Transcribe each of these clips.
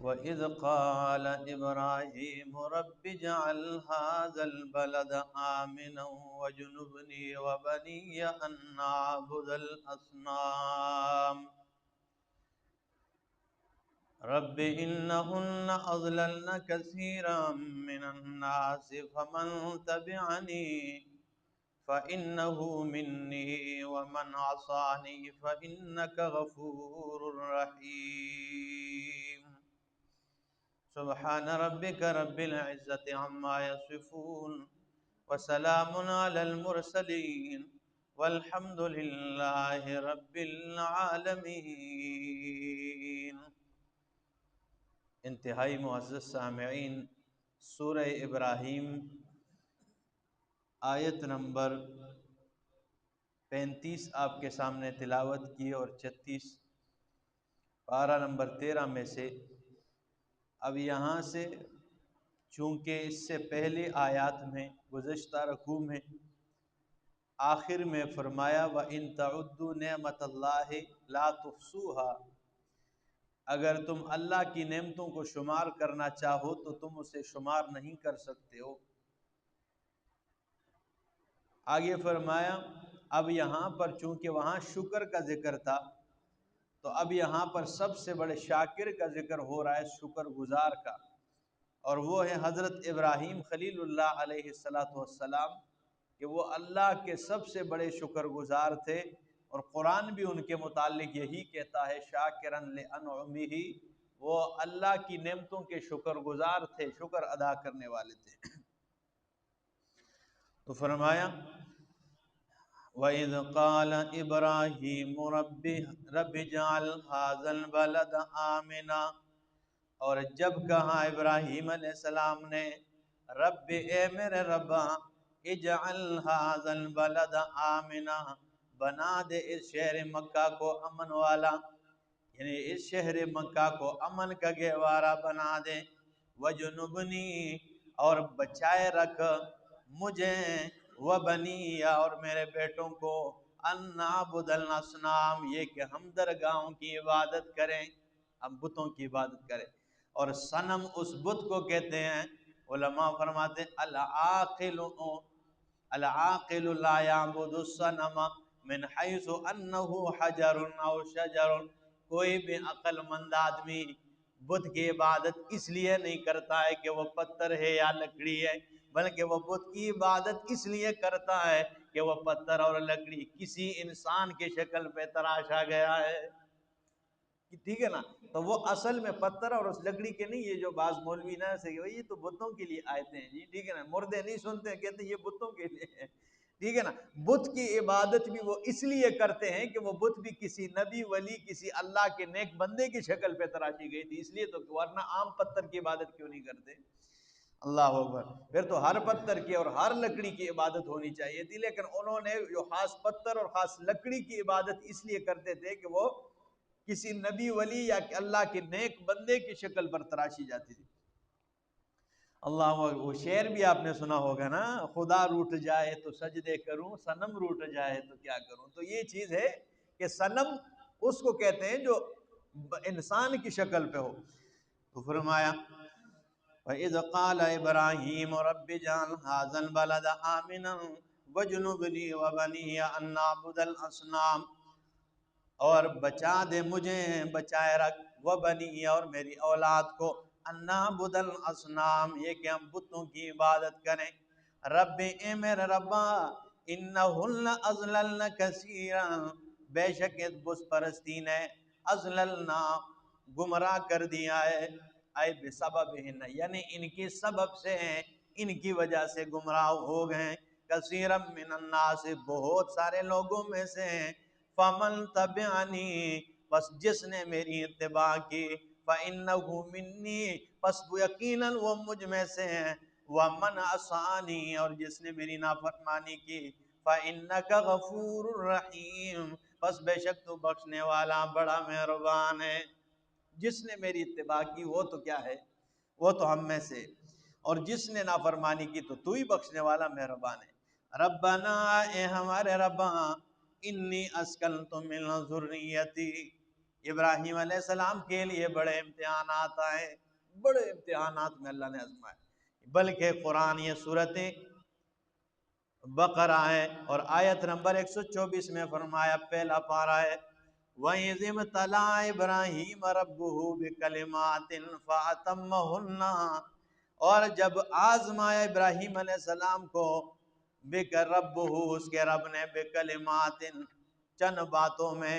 وَإِذْ قَالَ إِبْرَاهِيمُ رَبِّ اجْعَلْ هَٰذَا الْبَلَدَ آمِنًا وَاجْنُبْنِي وَبَنِيَّ أَن نَّعْبُدَ الْأَصْنَامَ رب إنهن أضللن كثيرا من الناس فمن تبعني فإنه مني ومن عصاني فإنك غفور رحيم سبحان ربك رب العزة عما يصفون وسلام على المرسلين والحمد لله رب العالمين۔ انتہائی معزز سامعین، سورہ ابراہیم آیت نمبر 35 آپ کے سامنے تلاوت کی اور 36 پارہ نمبر 13 میں سے۔ اب یہاں سے چونکہ اس سے پہلے آیات میں گزشتہ رکوع میں آخر میں فرمایا وَإِن تَعُدُّوا نِعْمَتَ اللَّهِ لَا تُحْصُوهَا، اگر تم اللہ کی نعمتوں کو شمار کرنا چاہو تو تم اسے شمار نہیں کر سکتے ہو۔ آگے فرمایا اب یہاں پر چونکہ وہاں شکر کا ذکر تھا تو اب یہاں پر سب سے بڑے شاکر کا ذکر ہو رہا ہے، شکر گزار کا، اور وہ ہے حضرت ابراہیم خلیل اللہ علیہ السلام، کہ وہ اللہ کے سب سے بڑے شکر گزار تھے، اور قرآن بھی ان کے متعلق یہی کہتا ہے شاکرا لانعمہ، وہ اللہ کی نعمتوں کے شکر گزار تھے، شکر ادا کرنے والے تھے۔ تو فرمایا وَإِذْ قَالَ إِبْرَاهِيمُ رَبِّ اجْعَلْ هَٰذَا الْبَلَدَ آمِنًا، اور جب کہا ابراہیم علیہ السلام نے رب اے میرے ربا اجعل هَٰذَا الْبَلَدَ آمِنًا، بنا دے اس شہر مکہ کو امن والا، یعنی اس شہر مکہ کو امن کا گہوارہ بنا دے، وجنبنی اور بچائے رکھ مجھے، وبنی اور میرے بیٹوں کو، ان نعبد الاصنام یہ کہ ہم درگاہوں کی عبادت کریں، ہم بتوں کی عبادت کریں۔ اور صنم اس بت کو کہتے ہیں، علماء فرماتے ہیں العاقل لا يعبد الصنم من حيث انه حجر او شجر، کوئی بھی عقل مند آدمی بت کی عبادت اس لیے نہیں کرتا ہے کہ وہ پتھر ہے یا لکڑی ہے، بلکہ وہ بت کی عبادت اس لیے کرتا ہے کہ وہ پتھر اور لکڑی کسی انسان کی شکل پہ تراشا گیا ہے، ٹھیک ہے نا؟ تو وہ اصل میں پتھر اور اس لکڑی کے نہیں، یہ جو بعض مولوی نا سے یہ تو بتوں کے لیے آیتیں ہیں جی، ٹھیک ہے نا، مردے نہیں سنتے کہتے ہیں یہ بتوں کے لیے ہے، ٹھیک ہے نا؟ بت کی عبادت بھی وہ اس لیے کرتے ہیں کہ وہ بت بھی کسی نبی ولی کسی اللہ کے نیک بندے کی شکل پہ تراشی گئی تھی، اس لیے تو، ورنہ عام پتھر کی عبادت کیوں نہیں کرتے؟ اللہ اکبر۔ پھر تو ہر پتھر کی اور ہر لکڑی کی عبادت ہونی چاہیے تھی، لیکن انہوں نے جو خاص پتھر اور خاص لکڑی کی عبادت اس لیے کرتے تھے کہ وہ کسی نبی ولی یا اللہ کے نیک بندے کی شکل پر تراشی جاتی تھی۔ اللہ اکبر۔ وہ شعر بھی آپ نے سنا ہوگا نا، خدا روٹھ جائے تو سجدے کروں، صنم روٹھ جائے تو کیا کروں۔ تو یہ چیز ہے کہ صنم اس کو کہتے ہیں جو انسان کی شکل پہ ہو۔ تو فرمایا وَإِذْ قَالَ إِبْرَاهِيمُ رَبِّ اجْعَلْ هَٰذَا الْبَلَدَ آمِنًا وَاجْنُبْنِي وَبَنِيَّ أَن نَّعْبُدَ الْأَصْنَامَ، اور بچا دے مجھے، بچائے رکھ، وبنی اور میری اولاد کو، ان نعبد الاصنام یہ کہ ہم بتوں کی عبادت کریں۔ رب اے میرے ربا انہن اضللن کثیرا، بے شک اس بت پرستی نے اضللنا گمراہ کر دیا ہے، اے بسببہن یعنی ان کی سبب سے، ان کی وجہ سے گمراہ ہو گئے، کثیرا من الناس بہت سارے لوگوں میں سے، فمن تبعنی پس جس نے میری اتباع کی، فإنہ منی پس یقیناً وہ مجھ میں سے ہیں، ومن عصانی اور جس نے میری نافرمانی کی، فإنک غفور رحیم پس بے شک تو بخشنے والا بڑا مہربان ہے۔ جس نے میری اتباع کی وہ تو کیا ہے، وہ تو ہم میں سے، اور جس نے نافرمانی کی تو ہی بخشنے والا مہربان ہے۔ ربنا اے ہمارے ربا انی اسکنت من ذریتی ابراہیم علیہ السلام کے لیے بڑے امتحانات آئے، بڑے امتحانات میں اللہ نے آزمائے، بلکہ قرآن یہ صورت بقرہ ہے اور آیت نمبر 124 میں فرمایا، پہلا پارہ ہے، وَإِذِ ابْتَلَىٰ إِبْرَاهِيمَ رَبُّهُ بِكَلِمَاتٍ فَأَتَمَّهُنَّ، اور جب آزمایا ابراہیم علیہ السلام کو ربہ اس کے رب نے بکلمات چند باتوں میں،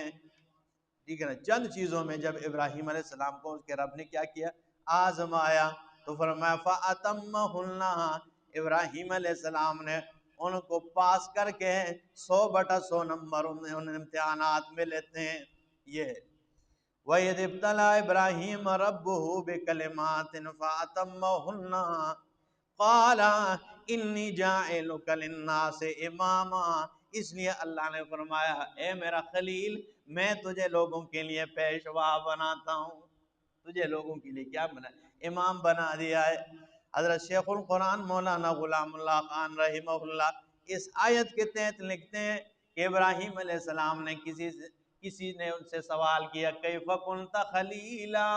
ٹھیک ہے نا، چند چیزوں میں جب ابراہیم علیہ السلام کو اس کے رب نے کیا کیا، آزمایا، تو فرمایا فَأَتَمَّهُنَّ، ابراہیم علیہ السلام نے ان کو پاس کر کے 100/100 نمبر ان امتحانات میں لیتے ہیں۔ یہ ہے وَإِذِ ابْتَلَىٰ إِبْرَاهِيمَ رَبُّهُ بِكَلِمَاتٍ فَأَتَمَّهُنَّ قَالَ إِنِّي جَاعِلُكَ لِلنَّاسِ إِمَامًا، اس لیے اللہ نے فرمایا، اے میرا خلیل، میں تجھے لوگوں کے لیے پیشوا بناتا ہوں، تجھے لوگوں کے لیے کیا بنا، امام بنا دیا ہے۔ حضرت شیخ القرآن مولانا غلام اللہ خان رحمہ اللہ اس آیت کے تحت لکھتے ہیں کہ ابراہیم علیہ السلام نے کسی نے ان سے سوال کیا، کیف کنت خلیلا،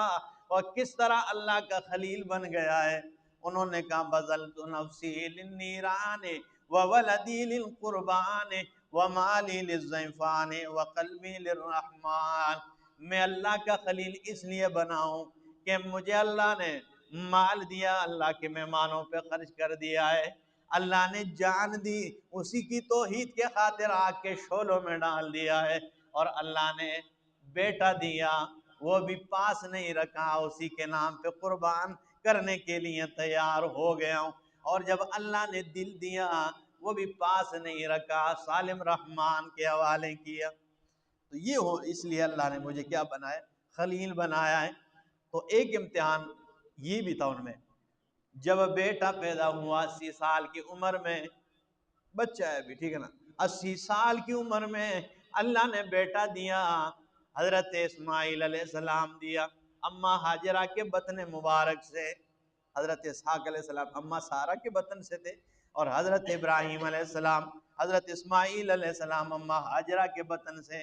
اور کس طرح اللہ کا خلیل بن گیا ہے؟ انہوں نے کہا، بذلت نفسی للنیران وولدی للقربان ومالی للضیفان وقلبی للرحمن، میں اللہ کا خلیل اس لیے بناؤں کہ مجھے اللہ نے مال دیا، اللہ کے مہمانوں پہ خرچ کر دیا ہے، اللہ نے جان دی، اسی کی توحید کے خاطر آگ کے شعلوں میں ڈال دیا ہے، اور اللہ نے بیٹا دیا، وہ بھی پاس نہیں رکھا، اسی کے نام پہ قربان کرنے کے لیے تیار ہو گیا ہوں، اور جب اللہ نے دل دیا وہ بھی پاس نہیں رکھا، سالم رحمان کے حوالے کیا، تو یہ ہو، اس لیے اللہ نے مجھے کیا بنایا، خلیل بنایا ہے۔ تو ایک امتحان یہ بھی تھا ان میں، جب بیٹا پیدا ہوا 80 سال کی عمر میں، بچہ ہے بھی، ٹھیک ہے نا، 80 سال کی عمر میں اللہ نے بیٹا دیا، حضرت اسماعیل علیہ السلام دیا، اماں ہاجرہ کے بطن مبارک سے، حضرت اسحاق علیہ السلام اماں سارہ کے بطن سے تھے، اور حضرت ابراہیم علیہ السلام حضرت اسماعیل علیہ السلام اماں ہاجرہ کے بطن سے۔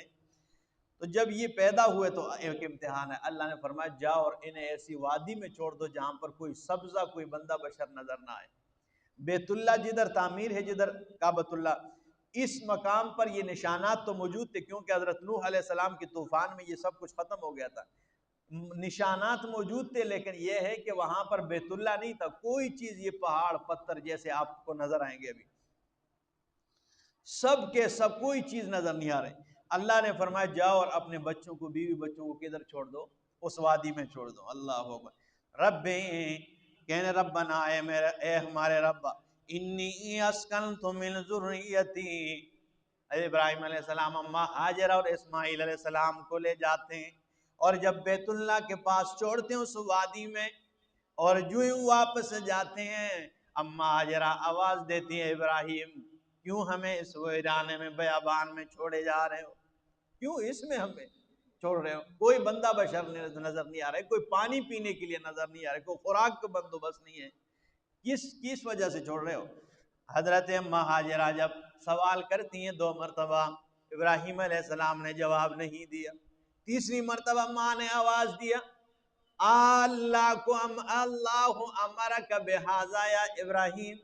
تو جب یہ پیدا ہوئے تو ایک امتحان ہے، اللہ نے فرمایا جاؤ اور انہیں ایسی وادی میں چھوڑ دو جہاں پر کوئی سبزہ، کوئی بندہ بشر نظر نہ آئے، بیت اللہ جدھر تعمیر ہے، جدھر کعبۃ اللہ، اس مقام پر یہ نشانات تو موجود تھے، کیونکہ حضرت نوح علیہ السلام کی طوفان میں یہ سب کچھ ختم ہو گیا تھا، نشانات موجود تھے، لیکن یہ ہے کہ وہاں پر بیت اللہ نہیں تھا، کوئی چیز، یہ پہاڑ پتھر جیسے آپ کو نظر آئیں گے ابھی، سب کے سب، کوئی چیز نظر نہیں آ رہی۔ اللہ نے فرمایا جاؤ اور اپنے بچوں کو، بیوی بچوں کو کدھر چھوڑ دو، اس وادی میں چھوڑ دو۔ اللہ اکبر، رب کہنے ربنا، اے ہمارے رب، انی اسکنت من ذریتی، ابراہیم علیہ السلام اماں ہاجرہ اور اسماعیل علیہ السلام کو لے جاتے ہیں، اور جب بیت اللہ کے پاس چھوڑتے ہیں اس وادی میں، اور جو ہی واپس جاتے ہیں، اماں ہاجرہ آواز دیتی ہے، ابراہیم کیوں ہمیں اس ویرانے میں، بیابان میں چھوڑے جا رہے ہو، کیوں اس میں ہمیں چھوڑ رہے ہو، کوئی بندہ بشر نظر نہیں آ رہا ہے، کوئی پانی پینے کے لیے نظر نہیں آ رہا ہے، کوئی خوراک کا بندوبست نہیں ہے، کس وجہ سے چھوڑ رہے ہو؟ حضرت اماں ہاجرہ جب سوال کرتی ہیں 2 مرتبہ، ابراہیم علیہ السلام نے جواب نہیں دیا، تیسری مرتبہ ماں نے آواز دیا، اللہ امرک بہذا یا ابراہیم،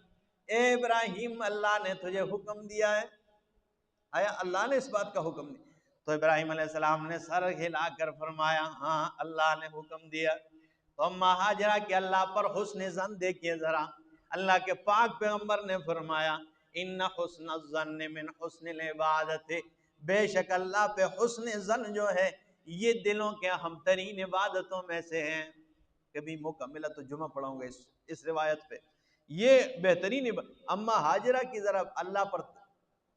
اے ابراہیم اللہ نے تجھے حکم دیا ہے، آیا اللہ نے اس بات کا حکم دیا؟ تو ابراہیم علیہ السلام نے سر ہلا کر فرمایا ہاں اللہ نے حکم دیا۔ تو اماں ہاجرہ کہ اللہ پر حسن ظن دیکھیے ذرا، اللہ کے پاک پیغمبر نے فرمایا ان حسن الظن من حسن العبادت، بے شک اللہ پہ حسن ظن جو ہے یہ دلوں کے ہم ترین عبادتوں میں سے ہیں۔ کبھی موقع ملا تو جمعہ پڑھاؤں گا اس روایت پہ، یہ بہترین اماں ہاجرہ کی ذرا اللہ پر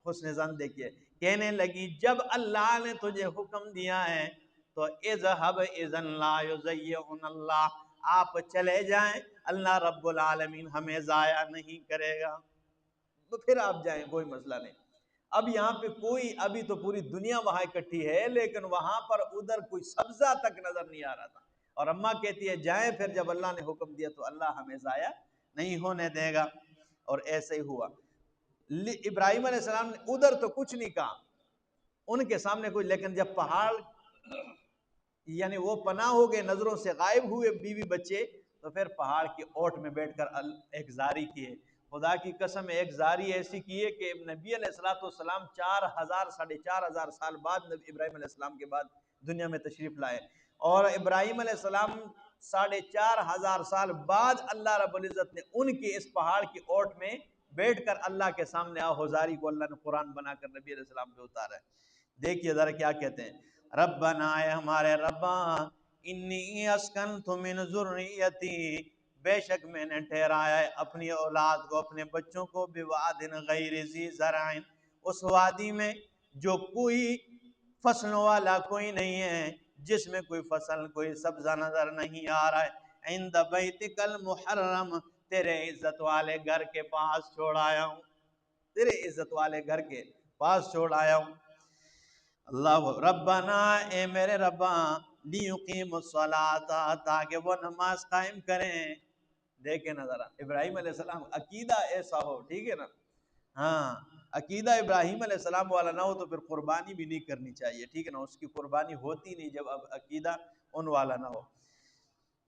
حسن ظن دیکھیے، کہنے لگی جب اللہ نے تجھے حکم دیا ہے تو اذهب اذن لا یضیعن اللہ، آپ چلے جائیں، اللہ رب العالمین ہمیں ضائع نہیں کرے گا، تو پھر آپ جائیں، کوئی مسئلہ نہیں۔ اب یہاں پہ کوئی، ابھی تو پوری دنیا وہاں اکٹھی ہے، لیکن وہاں پر ادھر کوئی سبزہ تک نظر نہیں آ رہا تھا، اور اماں کہتی ہے جائیں، پھر جب اللہ نے حکم دیا تو اللہ ہمیں ضائع نہیں ہونے دے گا، اور ایسے ہی ہوا۔ ابراہیم علیہ السلام نے ادھر تو کچھ نہیں کہا ان کے سامنے کوئی، لیکن جب پہاڑ یعنی وہ پناہ ہو گئے، نظروں سے غائب ہوئے بیوی بچے، تو پھر پہاڑ کی اوٹ میں بیٹھ کر ایک زاری کی ہے۔ خدا کی قسم ایک زاری ایسی کی ہے کہ نبی علیہ الصلوۃ والسلام 4000 4500 سال بعد نبی ابراہیم علیہ السلام کے بعد دنیا میں تشریف لائے، اور ابراہیم علیہ السلام 4500 سال بعد اللہ رب العزت نے ان کے اس پہاڑ کی اوٹ میں بیٹھ کر اللہ کے سامنے آہوزاری کو اللہ نے قرآن بنا کر نبی علیہ السلام پہ اتارا ہے۔ دیکھیے ذرا کیا کہتے ہیں، ربنا اے ہمارے ربا انی اسکنت من ذریتی، بے شک میں نے ٹھہرایا ہے اپنی اولاد کو، اپنے بچوں کو، بواد غیر ذی زرع، اس وادی میں جو کوئی فصلوں والا کوئی نہیں ہے، جس میں کوئی فصل کوئی سبزہ نظر نہیں آ رہا ہے، عند بیتک المحرم، تیرے عزت والے گھر کے پاس چھوڑ آیا ہوں، تیرے عزت والے گھر کے پاس چھوڑ آیا ہوں۔ اللہ ربنا اے میرے ربا لیقیم الصلاۃ، تاکہ وہ نماز قائم کریں۔ دیکھیں نا ذرا ابراہیم علیہ السلام عقیدہ ایسا ہو، ٹھیک ہے نا، ہاں عقیدہ ابراہیم علیہ السلام والا نہ ہو تو پھر قربانی بھی نہیں کرنی چاہیے، ٹھیک ہے نا، اس کی قربانی ہوتی نہیں جب اب عقیدہ ان والا نہ ہو۔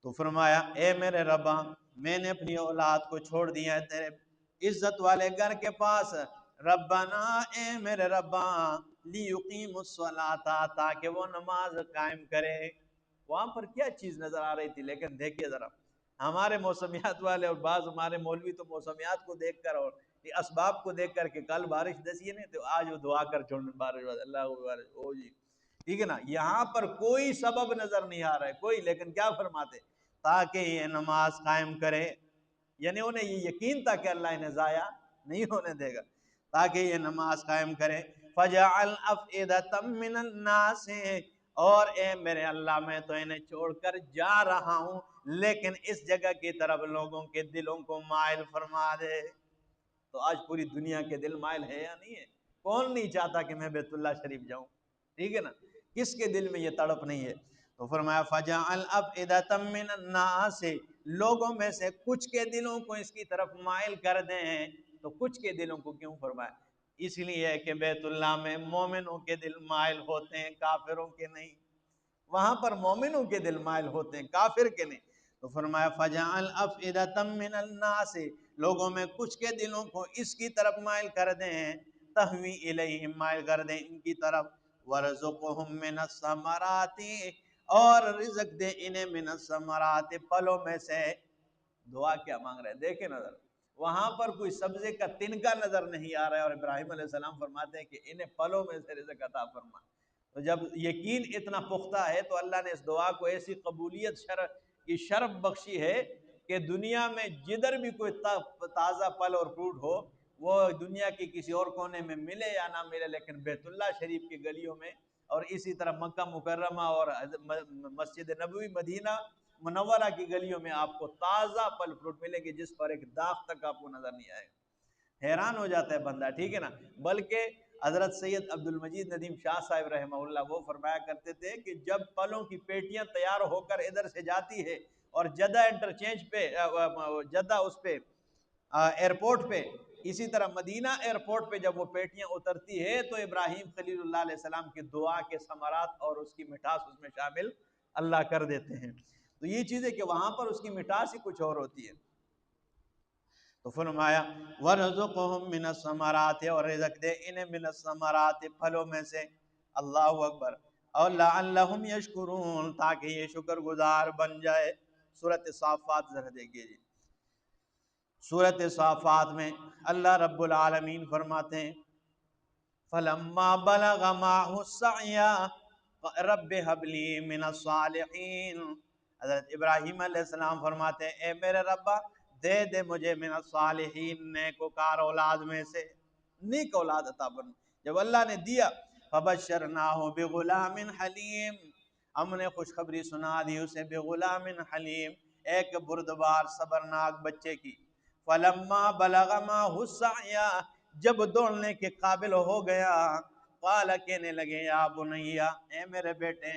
تو فرمایا اے میرے ربا میں نے اپنی اولاد کو چھوڑ دیا ہے تیرے عزت والے گھر کے پاس، ربنا اے میرے ربا لیقیم الصلاۃ، تاکہ وہ نماز قائم کرے۔ وہاں پر کیا چیز نظر آ رہی تھی، لیکن دیکھیے ذرا ہمارے موسمیات والے اور بعض ہمارے مولوی تو موسمیات کو دیکھ کر اور اسباب کو دیکھ کر کہ کل بارش دسی نہیں تو آج وہ دعا کر چھوڑ بارش اللہ بارش ہو جی، ٹھیک ہے نا۔ یہاں پر کوئی سبب نظر نہیں آ رہا ہے کوئی، لیکن کیا فرماتے تاکہ یہ نماز قائم کرے، یعنی انہیں یہ یقین تھا کہ اللہ انہیں ضائع نہیں ہونے دے گا، تاکہ یہ نماز قائم کرے۔ فجعل افئدۃ من الناس، اور اے میرے اللہ میں تو انہیں چھوڑ کر جا رہا ہوں، لیکن اس جگہ کی طرف لوگوں کے دلوں کو مائل فرما دے۔ تو آج پوری دنیا کے دل مائل ہے یا نہیں ہے؟ کون نہیں چاہتا کہ میں بیت اللہ شریف جاؤں، ٹھیک ہے نا، کس کے دل میں یہ تڑپ نہیں ہے؟ تو فرمایا فجعل افئدۃ من الناس، لوگوں میں سے کچھ کے دلوں کو اس کی طرف مائل کر دیں۔ تو کچھ کے دلوں کو کیوں فرمایا؟ اس لیے کہ بیت اللہ میں مومنوں کے دل مائل ہوتے ہیں، کافروں کے نہیں، وہاں پر مومنوں کے دل مائل ہوتے ہیں، کافر کے نہیں۔ تو فرمایا فجعل افئدۃ من الناس، لوگوں میں کچھ کے دلوں کو اس کی طرف مائل کر دیں، تہوی الیہم، مائل کر دیں ان کی طرف، ورزقہم من الثمرات، اور رزق دے انہیں من الثمرات، پھلوں میں سے۔ دعا کیا مانگ رہے ہیں دیکھیں نظر، وہاں پر کوئی سبزے کا تنکا نظر نہیں آ رہا ہے، اور ابراہیم علیہ السلام فرماتے ہیں کہ انہیں پھلوں میں سے رزق عطا فرما۔ تو جب یقین اتنا پختہ ہے تو اللہ نے اس دعا کو ایسی قبولیت کی شرف بخشی ہے کہ دنیا میں جدھر بھی کوئی تازہ پھل اور فروٹ ہو، وہ دنیا کی کسی اور کونے میں ملے یا نہ ملے، لیکن بیت اللہ شریف کی گلیوں میں اور اسی طرح مکہ مکرمہ اور مسجد نبوی مدینہ منورہ کی گلیوں میں آپ کو تازہ پھل فروٹ ملے گے، جس پر ایک داغ تک آپ کو نظر نہیں آئے گا۔ حیران ہو جاتا ہے بندہ، ٹھیک ہے نا۔ بلکہ حضرت سید عبد المجید ندیم شاہ صاحب رحمہ اللہ وہ فرمایا کرتے تھے کہ جب پھلوں کی پیٹیاں تیار ہو کر ادھر سے جاتی ہے اور جدہ انٹرچینج پہ، جدہ اس پہ ایئرپورٹ پہ، اسی طرح مدینہ ایئرپورٹ پہ جب وہ پیٹیاں اترتی ہے تو ابراہیم خلیل اللہ علیہ السلام کی دعا کے ثمرات اور اس کی مٹھاس اس میں شامل اللہ کر دیتے ہیں۔ تو یہ چیز ہے کہ وہاں پر اس کی مٹھاس ہی کچھ اور ہوتی ہے۔ تو فرمایا وَرَزُقْهُم مِّنَ الثَّمَرَاتِ، اور رزق دے انہیں من الثمرات، پھلوں میں سے۔ اللہ اکبر، اور لعلہم یشکرون، تاکہ یہ شکر گزار بن جائے۔ سورۃ صافات ذرا دیکھیے جی، سورۃ صافات میں اللہ رب العالمین فرماتے ہیں فَلَمَّا بَلَغَ مَعَهُ السَّعْيَ رَبِّ هَبْ لِي مِنَ الصَّالِحِينَ، حضرت ابراہیم علیہ السلام فرماتے ہیں اے میرے ربا دے دے مجھے من الصالحین، نیکوکار اولاد میں سے، نیک اولاد عطا فرما۔ جب اللہ نے دیا فَبَشَّرْنَاهُ بِغُلَامٍ حَلِيمٍ، ہم نے خوشخبری سنا دی اسے بغلام حلیم، ایک بردبار صبرناک بچے کی۔ فَلَمَّا بَلَغَ مَعَهُ السَّعْيَ، جب دوڑنے کے قابل ہو گیا، قال کہنے لگے یا بنیا، اے میرے بیٹے،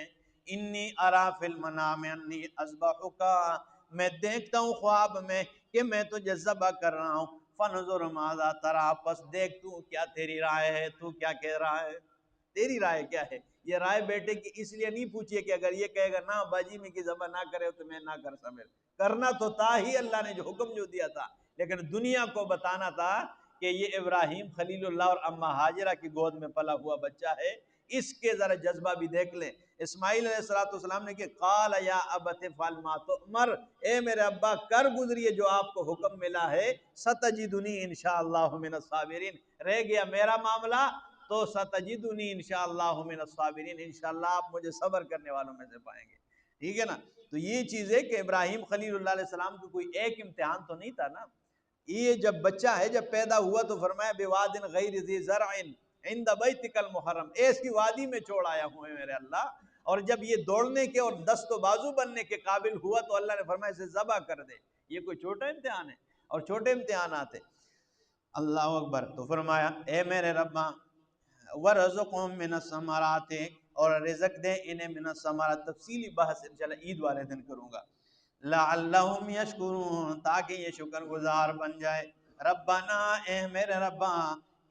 انی ارا فی المنام انی اذبحک، میں دیکھتا ہوں خواب میں کہ میں تجھے ذبح کر رہا ہوں، فنظر ماذا تری، پس دیکھ تو کیا تیری رائے ہے، تو کیا کہہ رہا ہے، تیری رائے کیا ہے۔ یہ رائے بیٹے کی اس لیے نہیں پوچھیے کہ اگر یہ کہے گا نا باجی میں کی ذبح نہ کرے تو میں نہ کر سمجھ، کرنا تو تھا ہی، اللہ نے جو حکم جو دیا تھا، لیکن دنیا کو بتانا تھا کہ یہ ابراہیم خلیل اللہ اور اما ہاجرہ کی گود میں پلا ہوا بچہ ہے، اس کے ذرا جذبہ بھی دیکھ لیں۔ اسماعیل علیہ السلام نے کہ قال یا ابت فعل ما تؤمر، اے میرے ابا کر گزریے جو آپ کو حکم ملا ہے، ستجدنی انشاءاللہ من الصابرین، رہ گیا میرا معاملہ تو ستجدنی انشاءاللہ من الصابرین، انشاءاللہ آپ مجھے صبر کرنے والوں میں سے پائیں گے، ٹھیک ہے نا۔ تو یہ چیز ہے کہ ابراہیم خلیل اللہ علیہ السلام کو کوئی ایک امتحان تو نہیں تھا نا، یہ جب بچہ ہے جب پیدا ہوا تو فرمایا بواد غیر ذی زرع عند بیتک المحرم، ایسی وادی میں چھوڑ آیا ہوں میرے اللہ، اور جب یہ دوڑنے کے اور دست و بازو بننے کے قابل ہوا تو اللہ نے فرمایا اسے ذبح کر دے، یہ کوئی چھوٹا امتحان ہے، اور چھوٹے امتحانات ہیں۔ اللہ اکبر، تو فرمایا اے میرے ربا ورزقهم من الثمرات، اور رزق دے انہیں من الثمرات، تفصیلی بحث انشاءاللہ عید والے دن کروں گا، لعلہم یشکرون، تاکہ یہ شکر گزار بن جائے۔ ربنا، اے میرے ربا،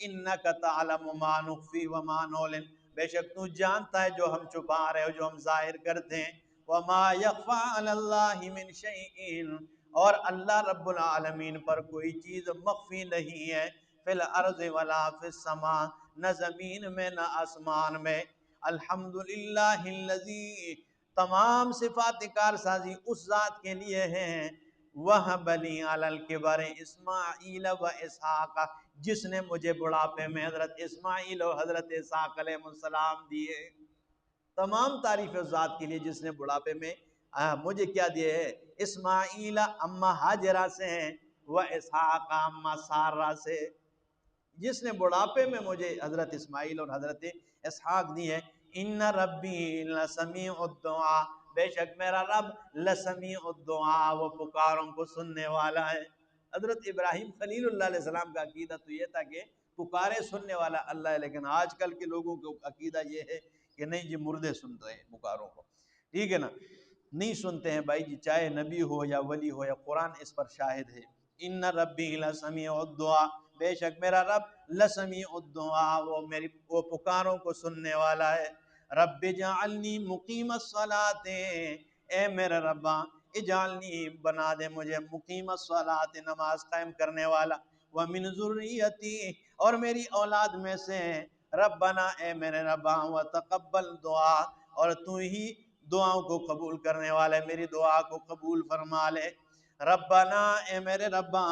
انک تعلم ما نخفی وما نعلن، بے شک تو جانتا ہے جو ہم چھپا رہے ہو جو ہم ظاہر کرتے ہیں، وما یخفی علی اللہ من شیء، اور اللہ رب العالمین پر کوئی چیز مخفی نہیں ہے، فی الارض ولا فی السماء، نہ زمین میں نہ آسمان میں۔ الحمدللہ الذی، تمام صفات کارسازی اس ذات کے لیے ہیں، وَهَبَ لِي عَلَى الْكِبَرِ اسماعیل و اسحاق، جس نے مجھے بڑھاپے میں حضرت اسماعیل اور حضرت اسحاق علیہ السلام دیے۔ تمام تعریف اس ذات کے لیے جس نے بڑھاپے میں مجھے کیا دیے ہے، اسماعیل اما ہاجرہ سے ہیں، و اسحاق اما سارہ سے، جس نے بڑھاپے میں مجھے حضرت اسماعیل اور حضرت اسحاق دی ہے۔ ان ربی لسمیع الدعاء، بے شک میرا رب لسمیع الدعاء، وہ پکاروں کو سننے والا ہے۔ حضرت ابراہیم خلیل اللہ علیہ السلام کا عقیدہ تو یہ تھا کہ پکارے سننے والا اللہ ہے، لیکن آج کل کے لوگوں کا عقیدہ یہ ہے کہ نہیں جی مردے سنتے ہیں پکاروں کو، ٹھیک ہے نا، نہیں سنتے ہیں بھائی جی، چاہے نبی ہو یا ولی ہو یا قرآن اس پر شاہد ہے۔ ان ربی لسمیع الدعاء، بے شک میرا رب لسمیع الدعاء، وہ پکاروں کو سننے والا ہے۔ رب اجعلنی مقیم الصلاۃ، اے میرے ربا اجعلنی، بنا دے مجھے مقیم الصلاۃ، نماز قائم کرنے والا، ومن ذریتی، اور میری اولاد میں سے، ربنا، اے میرے ربا وتقبل دعا، اور تو ہی دعاؤں کو قبول کرنے والے، میری دعا کو قبول فرما لے۔ ربنا، اے میرے ربا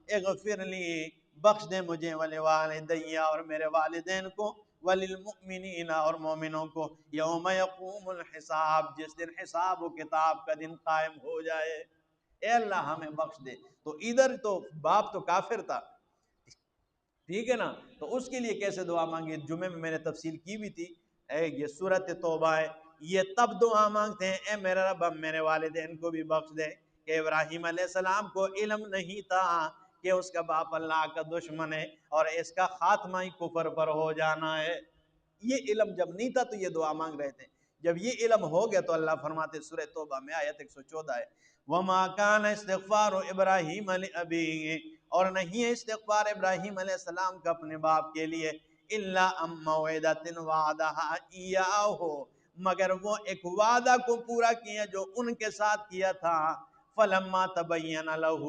اغفر لی، بخش دے مجھے، ولوالدی، اور میرے والدین کو، وللمؤمنین، اور مومنوں کو، یوم یقوم الحساب، جس دن حساب و کتاب کا دن قائم ہو جائے، اے اللہ ہمیں بخش دے۔ تو ادھر تو باپ تو کافر تھا، ٹھیک ہے نا، تو اس کے لیے کیسے دعا مانگی، جمعے میں نے تفصیل کی بھی تھی، یہ سورۃ توبہ ہے، یہ تب دعا مانگتے ہیں اے میرے رب میرے والدین کو بھی بخش دے، کہ ابراہیم علیہ السلام کو علم نہیں تھا کہ اس کا باپ اللہ کا دشمن ہے اور اس کا خاتمہ ہی کفر پر ہو جانا ہے، یہ علم جب نہیں تھا تو یہ دعا مانگ رہے تھے، جب یہ علم ہو گیا تو اللہ فرماتے سورہ توبہ میں آیت 114 ہے، وَمَا كَانَ اسْتِغْفَارُ إِبْرَاهِيمَ لِأَبِيهِ، اور نہیں ہے استغفار ابراہیم علیہ السلام کا اپنے باپ کے لیے، إِلَّا أَن مَّوْعِدَةٍ وَعَدَهَا إِيَّاهُ، مگر وہ ایک وعدہ کو پورا کیا جو ان کے ساتھ کیا تھا، فَلَمَّا تَبَيَّنَ لَهُ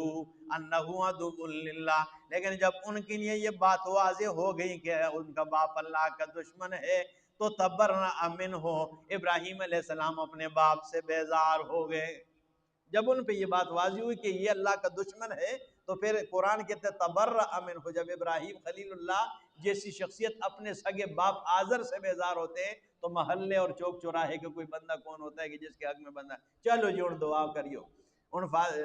أَنَّهُ عَدُوٌّ لِلَّهِ، لیکن جب ان کے لیے یہ بات واضح ہو گئی کہ ان کا باپ اللہ کا دشمن ہے، تو تبرأ منہ، ابراہیم علیہ السلام اپنے باپ سے بیزار ہو گئے۔ جب ان پہ یہ بات واضح ہوئی کہ یہ اللہ کا دشمن ہے، تو پھر قرآن کہتے ہیں تبرأ منہ، جب ابراہیم خلیل اللہ جیسی شخصیت اپنے سگے باپ آزر سے بیزار ہوتے ہیں، تو محلے اور چوک چوراہے کے کوئی بندہ کون ہوتا ہے کہ جس کے حق میں بندہ چلو جی ان دعا کریو، ان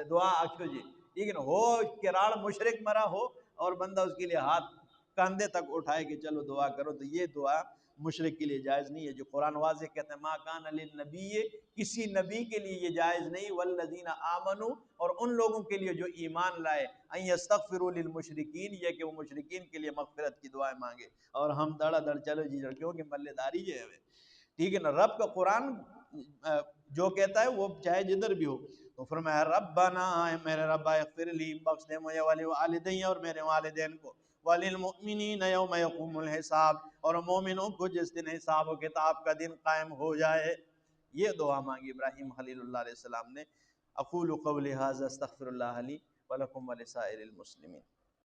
دعا آکھو جی، لیکن ہو کراڑ مشرک مرا ہو اور بندہ اس کے لیے ہاتھ کاندھے تک اٹھائے کہ چلو دعا کرو، تو یہ دعا مشرک کے لیے جائز نہیں ہے، جو قرآن واضح کہتے ہیں ما کان للنبی، کسی نبی کے لیے یہ جائز نہیں، والذین آمنوا، اور ان لوگوں کے لیے جو ایمان لائے، ان یستغفروا للمشرکین، یہ کہ وہ مشرکین کے لیے مغفرت کی دعائیں مانگے، اور ہم دڑا دڑ چلو جی لڑکیوں کی ملے داری جو ہے، ٹھیک ہے نا، رب کا قرآن جو کہتا ہے وہ چاہے جدھر بھی ہو، تو فرمایا ربنا، اے میرے رب اغفر لی، بخش دے مجھے، ولی والدین، اور میرے والدین کو، وَلِلْمُؤْمِنِينَ يَوْمَ يَقُومُ الْحِسَابِ، اور مومنوں کو جس دن حساب و کتاب کا دن قائم ہو جائے۔ یہ دعا مانگی ابراہیم خلیل اللہ علیہ السلام نے۔ اقول قولی ھذا استغفر اللہ لی ولکم ولسائر المسلمین۔